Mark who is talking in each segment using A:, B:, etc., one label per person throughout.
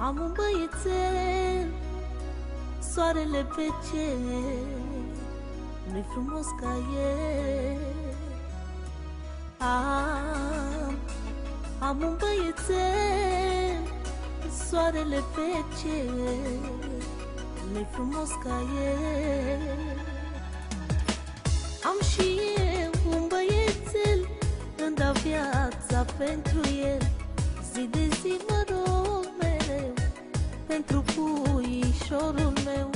A: Am un băiețel, soarele pe cer, nu-i frumos ca el. Am un băiețel, soarele pe cer, nu-i frumos ca el. Am și eu un băiețel, îmi dau viața pentru el. Zi de zi mă rog mereu pentru puișorul meu.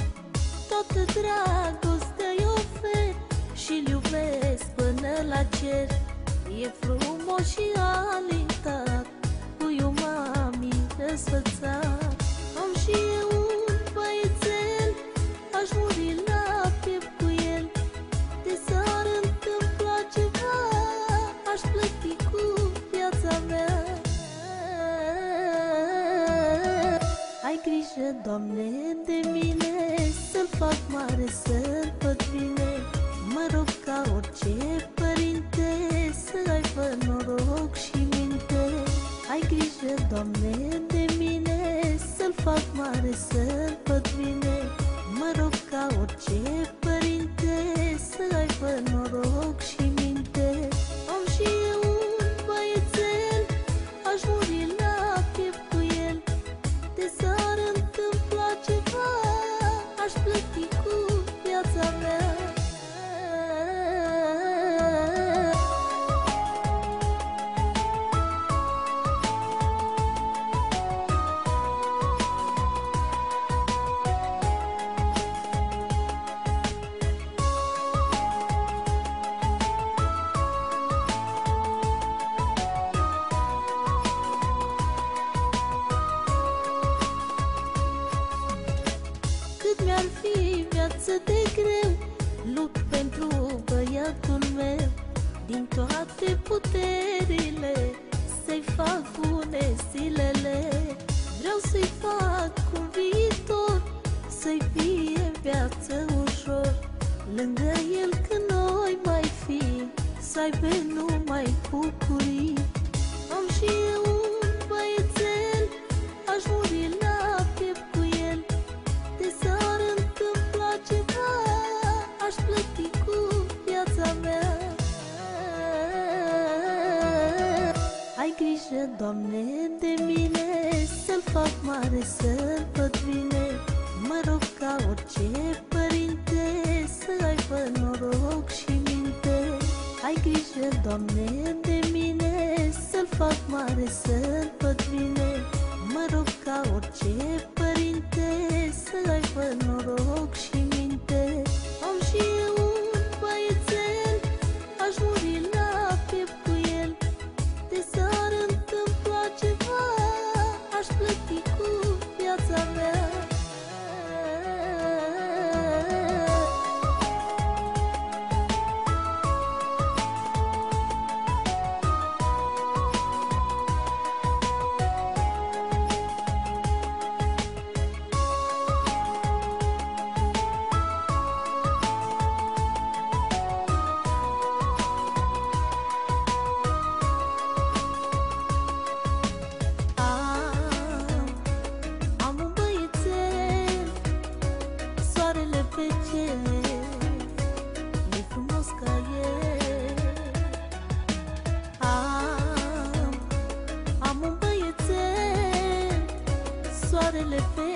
A: Toată dragostea-i ofer și-l iubesc până la cer. E frumos și alintat, puiul mami răsfățat. Am și eu un băiețel, aș muri la piept cu el. De s-ar întâmpla ceva, aș plăti cu viața mea. Ai grijă, Doamne, de mine, să-l fac mare, să-l văd bine. Mă rog ca orice părinte, să aibă noroc și minte. Ai grijă, Doamne, de mine, să-l fac mare, să-l văd bine. Mă rog ca orice părinte, să aibă noroc și minte. Am și eu un băiețel, aș muri la piept cu el. De s-ar întâmpla ceva, aș plăti cu viața mea. Cât mi-ar fi viață de greu, lupt pentru băiatul meu. Din toate puterile să-i fac bune zilele. Vreau să-i fac un viitor, să-i fie viață ușor. Lângă el când noi mai fi, să aibă numai bucurii. Am și eu un băiețel, aș muri la piept cu el. De s-ar întâmpla ceva, aș plăti cu viața mea. Ai grijă, Doamne, de mine, să-l fac mare, să-l văd bine. Mă rog ca orice părinte, să aibă noroc și minte. Ai grijă, Doamne, de mine, să-l fac mare, să-l văd bine. Mă rog ca orice părinte, să aibă noroc și minte. Am și eu un băiețel, aș muri la piept cu el. De s-ar întâmpla ceva, aș plăti cu viața mea. Pe cer, nu-i frumos ca el. Am un băiețel, soarele pe